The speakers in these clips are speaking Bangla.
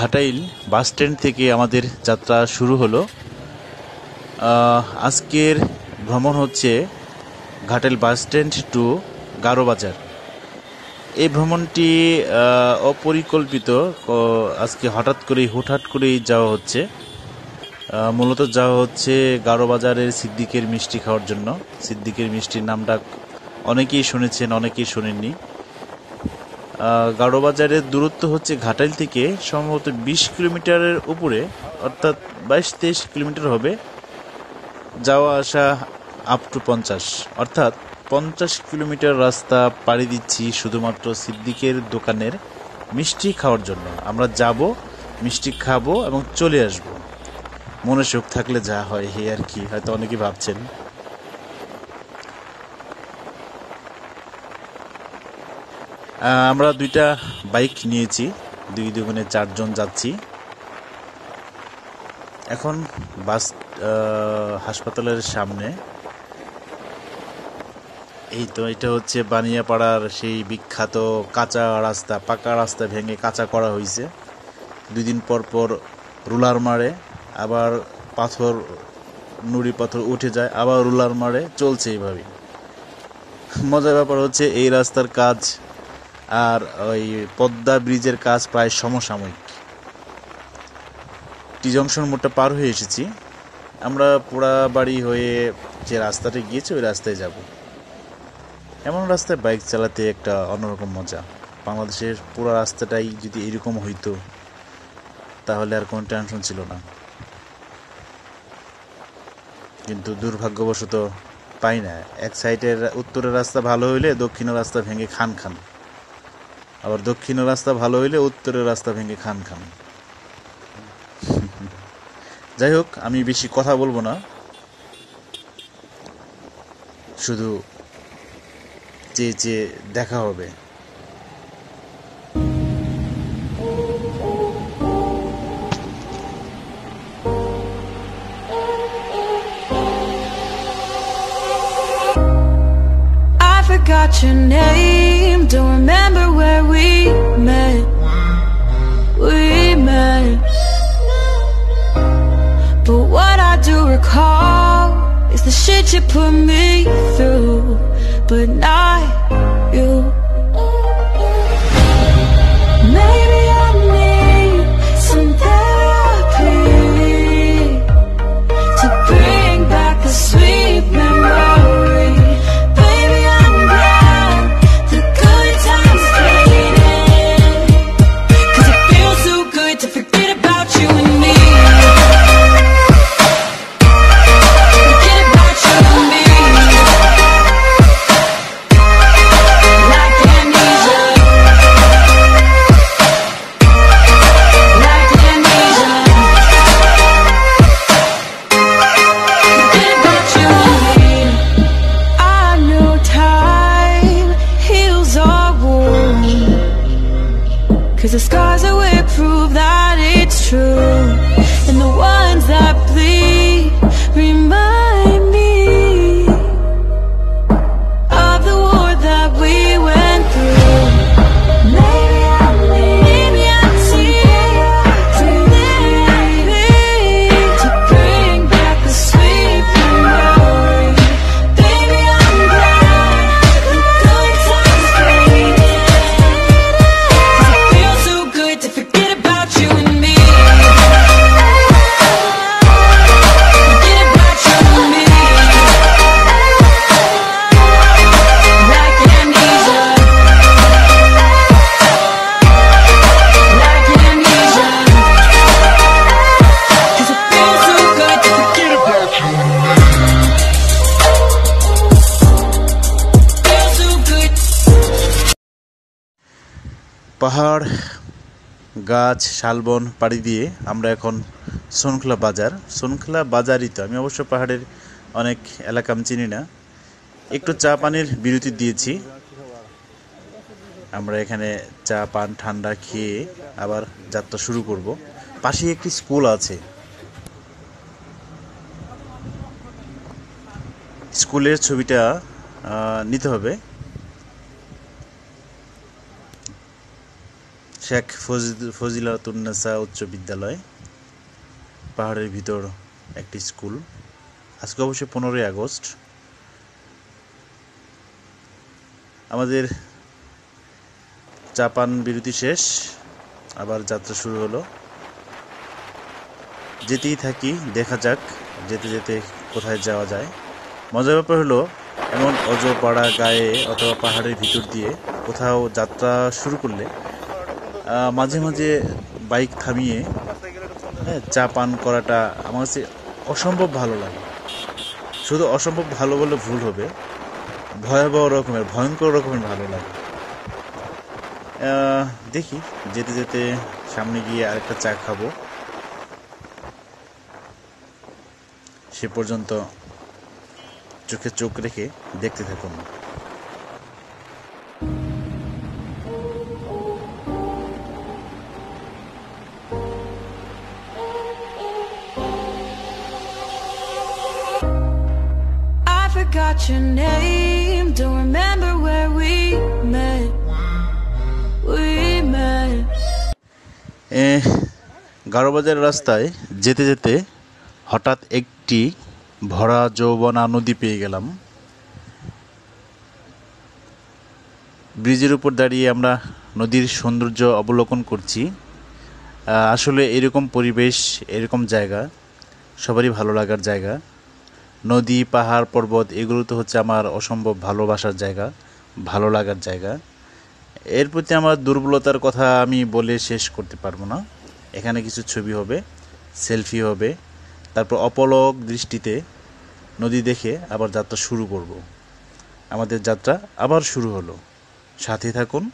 ঘাটাইল বাস স্ট্যান্ড থেকে আমাদের যাত্রা শুরু হলো। আজকের ভ্রমণ হচ্ছে Ghatail bus stand two Garobazar. এই ভ্রমণটি অপরিকল্পিত, আজকে হুটহাট করেই যাওয়া হচ্ছে। মূলত যাওয়া হচ্ছে গারোবাজারের সিদ্দিকের মিষ্টি খাওয়ার জন্য। সিদ্দিকের মিষ্টির নামটা অনেকেই শুনেছেন, অনেকেই শোনেননি। গারোবাজারের দূরত্ব হচ্ছে ঘাটাইল থেকে সম্ভবত 20 কিলোমিটারের উপরে, অর্থাৎ 22-23 কিলোমিটার হবে। যাওয়া আসা আপ টু 50, অর্থাৎ 50 কিলোমিটার রাস্তা পাড়ি দিচ্ছি শুধুমাত্র সিদ্দিকের দোকানের মিষ্টি খাওয়ার জন্য। আমরা যাব, মিষ্টি খাবো এবং চলে আসব। মনে সুখ থাকলে যা হয় হে আর কি, হয়তো অনেকেই ভাবছেন। আমরা দুইটা বাইক নিয়েছি, 2 দুগুণে 4 জন যাচ্ছি। এখন বাস হাসপাতালের সামনে। এই তো, এটা হচ্ছে বানিয়াপাড়ার সেই বিখ্যাত কাঁচা রাস্তা, পাকা রাস্তা ভেঙে কাঁচা করা হয়েছে। 2 দিন পর পর রুলার মারে, আবার নুড়ি পাথর উঠে যায়, আবার রুলার মারে, চলছে এইভাবে। মজার ব্যাপার হচ্ছে এই রাস্তার কাজ আর ওই পদ্মা ব্রিজের কাজ প্রায় সমসাময়িক। টি জংশন মোড়টা পার হয়ে এসেছি। আমরা পোড়াবাড়ি হয়ে যে রাস্তাটা গিয়েছে ওই রাস্তায় যাব। এমন রাস্তায় বাইক চালাতে একটা অন্যরকম মজা। বাংলাদেশের পুরো রাস্তাটাই যদি এরকম হইতো তাহলে আর কোনো টেনশন ছিল না, কিন্তু দুর্ভাগ্যবশত পাই না। এক সাইডের উত্তরের রাস্তা ভালো হইলে দক্ষিণের রাস্তা ভেঙে খান, আবার দক্ষিণের রাস্তা ভালো হইলে উত্তরের রাস্তা ভেঙে খান। যাই হোক, আমি বেশি কথা বলবো না, শুধু চেয়ে দেখা হবে। Got your name, don't remember where we met. But what I do recall is the shit you put me through, but not you. Maybe I need some therapy to bring back a sweet memory. The scars that we prove that it's true, and the ones that bleed remind me of the war that we went through. Maybe I need to bring back the sweet memory. Baby, I'm glad the good times faded. To forget about you and me. Forget about you and me. Like amnesia. Like amnesia. 'Cause it feels so good to forget about you and me. Feels so good. পাহাড়, গাছ, শালবন পাড়ি দিয়ে আমরা এখন সোনখলা বাজারই তো। আমি অবশ্য পাহাড়ের অনেক এলাকা আমি চিনি না। একটু চা পানির বিরতি দিয়েছি। আমরা এখানে চা পান ঠান্ডা খেয়ে আবার যাত্রা শুরু করব। পাশেই একটি স্কুল আছে, স্কুলের ছবিটা নিতে হবে। শেখ ফজিলাতুন্নেসা উচ্চ বিদ্যালয়, পাহাড়ের ভিতর একটি স্কুল। আজকে অবশ্যই 15ই আগস্ট। আমাদের চা পান বিরতি শেষ, আবার যাত্রা শুরু হলো। যেতেই থাকি, দেখা যাক যেতে যেতে কোথায় যাওয়া যায়। মজার ব্যাপার হলো, এমন অজপাড়া গায়ে অথবা পাহাড়ের ভিতর দিয়ে কোথাও যাত্রা শুরু করলে মাঝে মাঝে বাইক থামিয়ে চা পান করাটা আমার কাছে অসম্ভব ভালো লাগে। শুধু অসম্ভব ভালো বলে ভুল হবে, ভয়ঙ্কর রকমের ভালো লাগে। দেখি যেতে যেতে সামনে গিয়ে আরেকটা চা খাবো। সে পর্যন্ত চোখে চোখ রেখে দেখতে থাকুন। Got your name, don't remember where we met. Garobazar রাস্তায় যেতে যেতে হঠাৎ একটি ভরা যৌবনা নদী পেয়ে গেলাম। ব্রিজের উপর দাঁড়িয়ে আমরা নদীর সৌন্দর্য অবলোকন করছি। আসলে এরকম পরিবেশ, এরকম জায়গা সবারই ভালো লাগার জায়গা। নদী, পাহাড়, পর্বত এগুলো তো হচ্ছে আমার অসম্ভব ভালোবাসার জায়গা, ভালো লাগার জায়গা। এর প্রতি আমার দুর্বলতার কথা আমি বলে শেষ করতে পারবো না। এখানে কিছু ছবি হবে, সেলফি হবে, তারপর অপলক দৃষ্টিতে নদী দেখে আবার যাত্রা শুরু করব। আমাদের যাত্রা আবার শুরু হলো, সাথে থাকুন।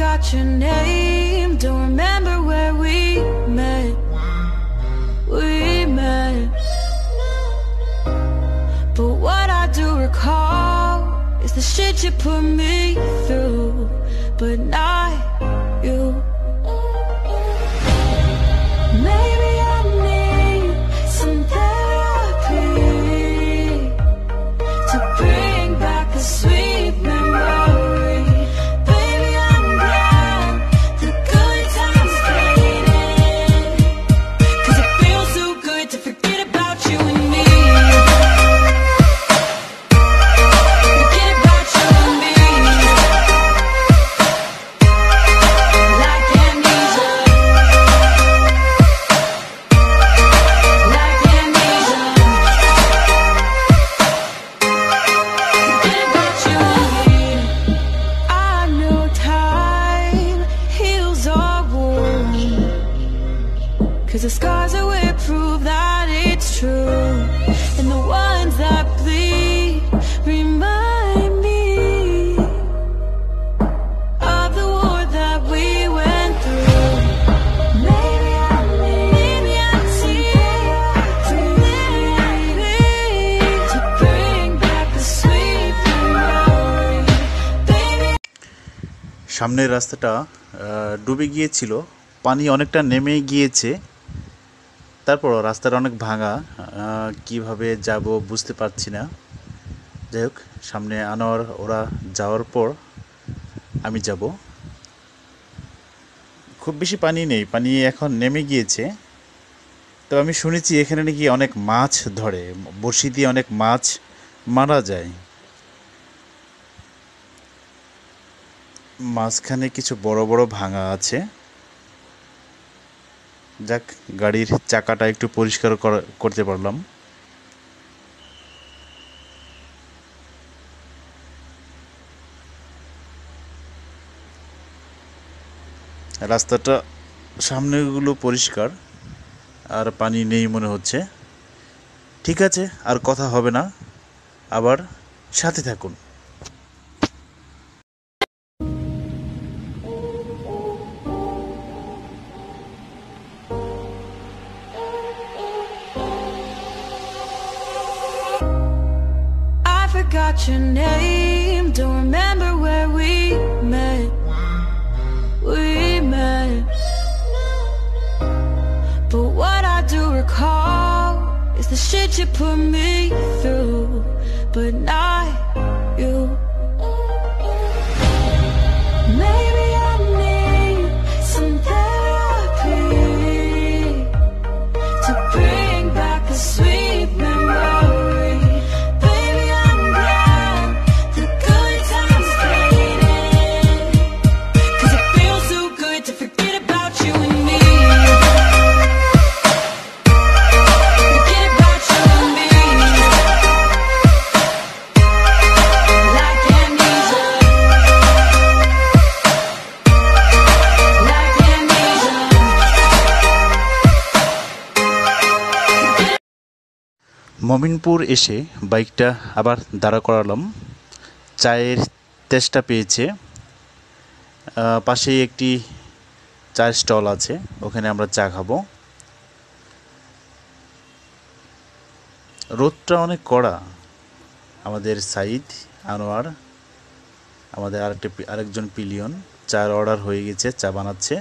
Got your name, don't remember where we met. But what I do recall is the shit you put me through, but not you. Maybe I need some therapy to bring back the sweet memory. The scars that we prove that it's true, and the ones that bleed remind me of the war that we went through. Maybe I need to bring back the sweet memory, baby. সামনের রাস্তাটা ডুবে গিয়েছিল, পানি অনেকটা নেমে গিয়েছে। তারপর রাস্তাটা অনেক ভাঙা, কিভাবে যাব বুঝতে পারছি না। যাই হোক, সামনে আনোয়ার ওরা যাওয়ার পর আমি যাব। খুব বেশি পানি নেই, পানি এখন নেমে গিয়েছে। তো আমি শুনেছি এখানে নাকি অনেক মাছ ধরে, বড়শি দিয়ে অনেক মাছ মারা যায়। মাঝখানে কিছু বড় বড় ভাঙা আছে। যাক, গাড়ির চাকাটা একটু পরিষ্কার করতে পারলাম। রাস্তাটা সামনেগুলো পরিষ্কার, আর পানি নেই মনে হচ্ছে। ঠিক আছে, আর কথা হবে না, আবার সাথে থাকুন। Got your name, don't remember where we met. Mominpur এসে বাইকটা আবার দাঁড়া করালাম। চায়ের তেষ্টা পেয়েছে, পাশেই একটি চায়ের স্টল আছে, ওখানে আমরা চা খাবো। রোদটা অনেক কড়া। আমাদের সাইদ, আনোয়ার, আমাদের আরেকজন পিলিয়ন চার অর্ডার হয়ে গেছে, চা বানাচ্ছে।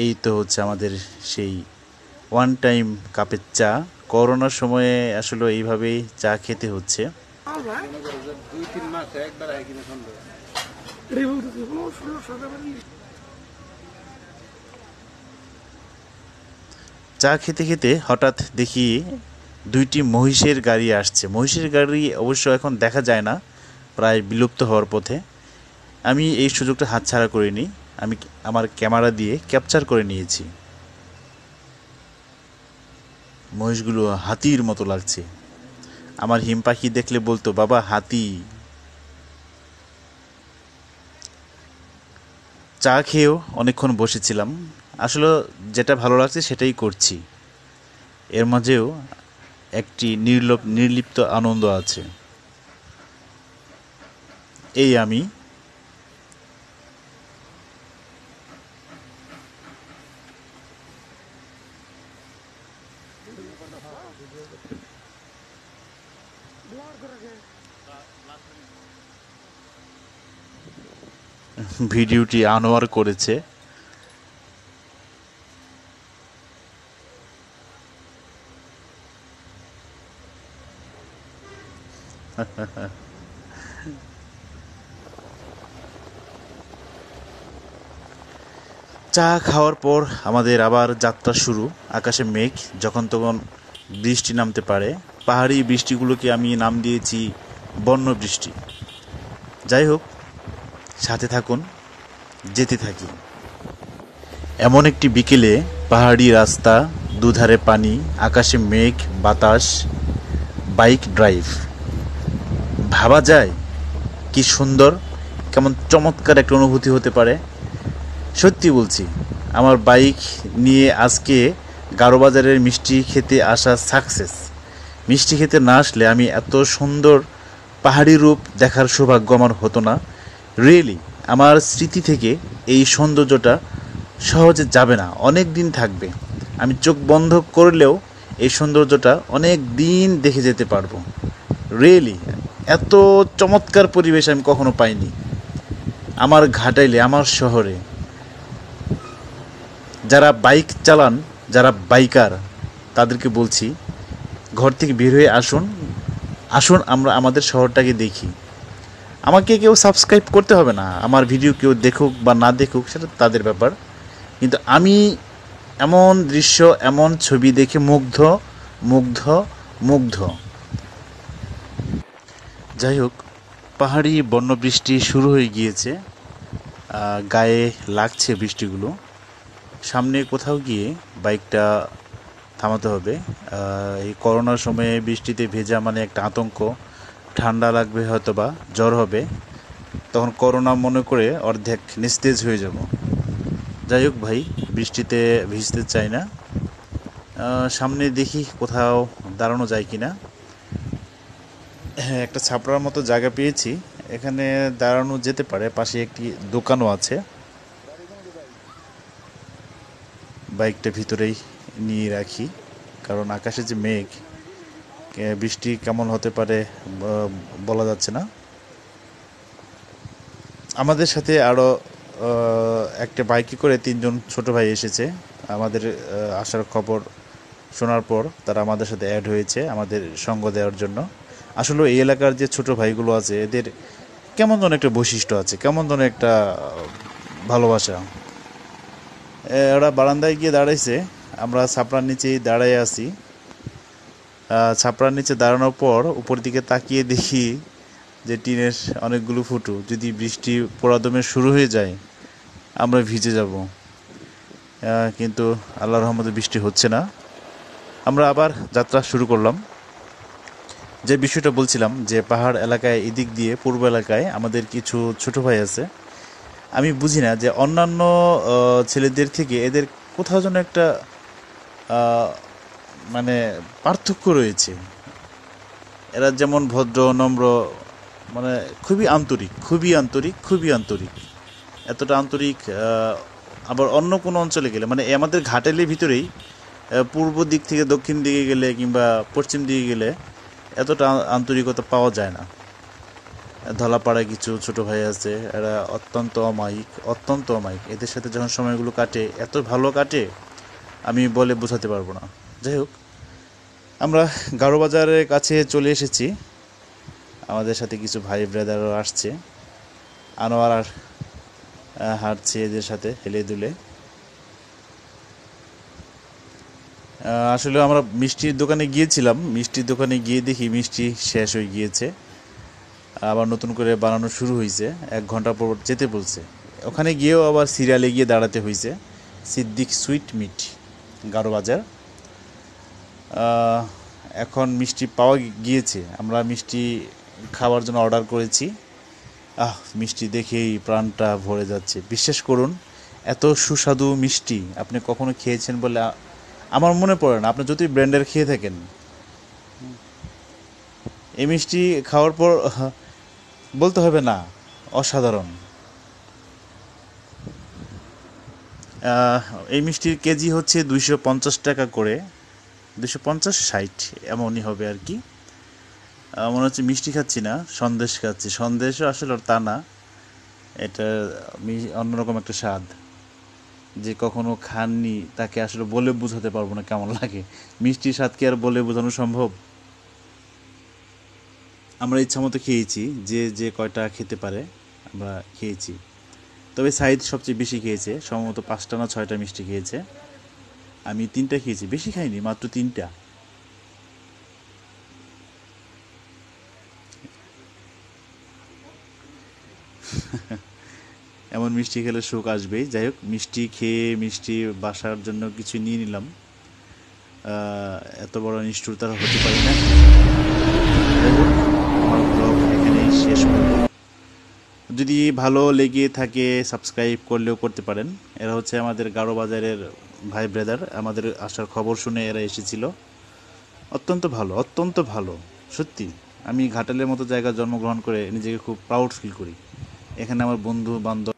এই তো হচ্ছে আমাদের সেই ওয়ান টাইম কাপের চা। করোনার সময়ে আসলে এইভাবেই চা খেতে হচ্ছে। চা খেতে খেতে হঠাৎ দেখি দুইটি মহিষের গাড়ি আসছে। মহিষের গাড়ি অবশ্য এখন দেখা যায় না, প্রায় বিলুপ্ত হওয়ার পথে। আমি এই সুযোগটা হাতছাড়া করিনি, আমি আমার ক্যামেরা দিয়ে ক্যাপচার করে নিয়েছি। মহিষগুলো হাতির মতো লাগছে। আমার হিম পাখি দেখলে বলতো, বাবা হাতি। চা খেয়েও অনেকক্ষণ বসেছিলাম। আসলে যেটা ভালো লাগছে সেটাই করছি। এর মাঝেও একটি নির্লিপ্ত আনন্দ আছে। এই আমি ভিডিওটি আনোয়ার করেছে। চা খাওয়ার পর আমাদের আবার যাত্রা শুরু। আকাশে মেঘ, যখন তখন বৃষ্টি নামতে পারে। পাহাড়ি বৃষ্টিগুলোকে আমি নাম দিয়েছি বন্য বৃষ্টি। যাই হোক, সাথে থাকুন, যেতে থাকি। এমন একটি বিকেলে পাহাড়ি রাস্তা, দুধারে পানি, আকাশে মেঘ, বাতাস, বাইক ড্রাইভ। ভাবা যায় কি সুন্দর, কেমন চমৎকার একটা অনুভূতি হতে পারে। সত্যি বলছি, আমার বাইক নিয়ে আজকে গারোবাজারের মিষ্টি খেতে আসা সাকসেস। মিষ্টি খেতে না আসলে আমি এত সুন্দর পাহাড়ি রূপ দেখার সৌভাগ্য আমার হতো না। রিয়েলি আমার স্মৃতি থেকে এই সৌন্দর্যটা সহজে যাবে না, অনেক দিন থাকবে। আমি চোখ বন্ধ করলেও এই সৌন্দর্যটা অনেক দিন দেখে যেতে পারবো। রিয়েলি এত চমৎকার পরিবেশ আমি কখনো পাইনি আমার ঘাটাইলে, আমার শহরে। যারা বাইক চালান, যারা বাইকার, তাদেরকে বলছি, ঘর থেকে বের হয়ে আসুন, আসুন আমরা আমাদের শহরটাকে দেখি। আমাকে কেউ সাবস্ক্রাইব করতে হবে না, আমার ভিডিও কেউ দেখুক বা না দেখুক সেটা তাদের ব্যাপার, কিন্তু আমি এমন দৃশ্য, এমন ছবি দেখে মুগ্ধ মুগ্ধ মুগ্ধ। যাই হোক, পাহাড়ি বন্য বৃষ্টি শুরু হয়ে গিয়েছে, গায়ে লাগছে বৃষ্টিগুলো। সামনে কোথাও গিয়ে বাইকটা থামাতে হবে। এই করোনার সময়ে বৃষ্টিতে ভেজা মানে একটা আতঙ্ক, ঠান্ডা লাগবে, হয়তো বা জ্বর হবে, তখন করোনা মনে করে অর্ধেক নিস্তেজ হয়ে যাব। যাই হোক ভাই, বৃষ্টিতে ভিজতে চাই না। সামনে দেখি কোথাও দাঁড়ানো যায় কিনা। হ্যাঁ, একটা ছাপড়ার মতো জায়গা পেয়েছি, এখানে দাঁড়ানো যেতে পারে। পাশে একটি দোকানও আছে। বাইকটা ভিতরেই নিয়ে রাখি, কারণ আকাশে যে মেঘ, বৃষ্টি কেমন হতে পারে বলা যাচ্ছে না। আমাদের সাথে আরও একটা বাইকে করে 3জন ছোট ভাই এসেছে। আমাদের আসার খবর শোনার পর তারা আমাদের সাথে অ্যাড হয়েছে আমাদের সঙ্গ দেওয়ার জন্য। আসলে এই এলাকার যে ছোট ভাইগুলো আছে, এদের কেমন ধরনের একটা বৈশিষ্ট্য আছে, কেমন ধরনের একটা ভালোবাসা। ওরা বারান্দায় গিয়ে দাঁড়াইছে, আমরা ছাপড়ার নিচেই দাঁড়াই আছি। ছাপড়ার নিচে দাঁড়ানোর পর উপর দিকে তাকিয়ে দেখি যে টিনের অনেকগুলো ফুটো। যদি বৃষ্টি পোড়াদমে শুরু হয়ে যায় আমরা ভিজে যাব, কিন্তু আল্লাহর রহমতে বৃষ্টি হচ্ছে না। আমরা আবার যাত্রা শুরু করলাম। যে বিষয়টা বলছিলাম, যে পাহাড় এলাকায়, এদিক দিয়ে পূর্ব এলাকায় আমাদের কিছু ছোট ভাই আছে। আমি বুঝি না যে অন্যান্য ছেলেদের থেকে এদের কোথাও যেন একটা মানে পার্থক্য রয়েছে। এরা যেমন ভদ্র নম্র, মানে খুবই আন্তরিক, খুবই আন্তরিক, খুবই আন্তরিক। এতটা আন্তরিক আবার অন্য কোনো অঞ্চলে গেলে, মানে আমাদের ঘাটালের ভিতরেই পূর্ব দিক থেকে দক্ষিণ দিকে গেলে কিংবা পশ্চিম দিকে গেলে এতটা আন্তরিকতা পাওয়া যায় না। ধলাপাড়ায় কিছু ছোট ভাই আছে, এরা অত্যন্ত অমায়িক, অত্যন্ত অমায়িক। এদের সাথে যখন সময়গুলো কাটে, এত ভালো কাটে আমি বলে বোঝাতে পারবো না। যাই হোক, আমরা গারো বাজারের কাছে চলে এসেছি। আমাদের সাথে কিছু ভাই ব্রাদারও আসছে। আনোয়ার আর হাঁটছে এদের সাথে হেলে দুলে। আসলে আমরা মিষ্টির দোকানে গিয়েছিলাম, মিষ্টির দোকানে গিয়ে দেখি মিষ্টি শেষ হয়ে গিয়েছে, আবার নতুন করে বানানো শুরু হয়েছে। 1 ঘন্টা পর যেতে বলছে। ওখানে গিয়েও আবার সিরিয়ালে গিয়ে দাঁড়াতে হয়েছে। সিদ্দিক সুইট মিট, গারো বাজার। এখন মিষ্টি পাওয়া গিয়েছে, আমরা মিষ্টি খাওয়ার জন্য অর্ডার করেছি। মিষ্টি দেখেই প্রাণটা ভরে যাচ্ছে। বিশ্বাস করুন, এত সুস্বাদু মিষ্টি আপনি কখনো খেয়েছেন বলে আমার মনে পড়ে না। আপনি যদি ব্র্যান্ডের খেয়ে থাকেন, এই মিষ্টি খাওয়ার পর বলতে হবে না, অসাধারণ। এই মিষ্টির কেজি হচ্ছে 250 টাকা করে, 250-60 এমনই হবে আর কি। মনে হচ্ছে মিষ্টি খাচ্ছি না, সন্দেশ খাচ্ছি। সন্দেশও আসলে তা না, এটা অন্যরকম একটা স্বাদ। যে কখনো খাননি তাকে আসলে বলে বোঝাতে পারবো না কেমন লাগে। মিষ্টির স্বাদ কি আর বলে বোঝানো সম্ভব? আমরা ইচ্ছা মতো খেয়েছি, যে যে কয়টা খেতে পারে আমরা খেয়েছি। তবে সাইদ সবচেয়ে বেশি খেয়েছে, সম্ভবত 5টা না 6টা মিষ্টি খেয়েছে। আমি 3টা খেয়েছি, বেশি খাইনি, মাত্র 3টা। এমন মিষ্টি খেলে সুখ আসবেই। যাই হোক, মিষ্টি খেয়ে মিষ্টি বাসার জন্য কিছু নিয়ে নিলাম। এত বড় নিষ্ঠুরতা হতে পারি না। যাই হোক, আমার ব্লগ এখানেই শেষ করব। যদি ভালো লেগে থাকে সাবস্ক্রাইব করলেও করতে পারেন। এরা হচ্ছে আমাদের গারো বাজারের ভাই ব্রাদার। আমাদের আসার খবর শুনে এরা এসেছিল। অত্যন্ত ভালো, অত্যন্ত ভালো, সত্যি। আমি ঘাটালের মতো জায়গায় জন্মগ্রহণ করে নিজেকে খুব প্রাউড ফিল করি। এখানে আমার বন্ধু বান্ধব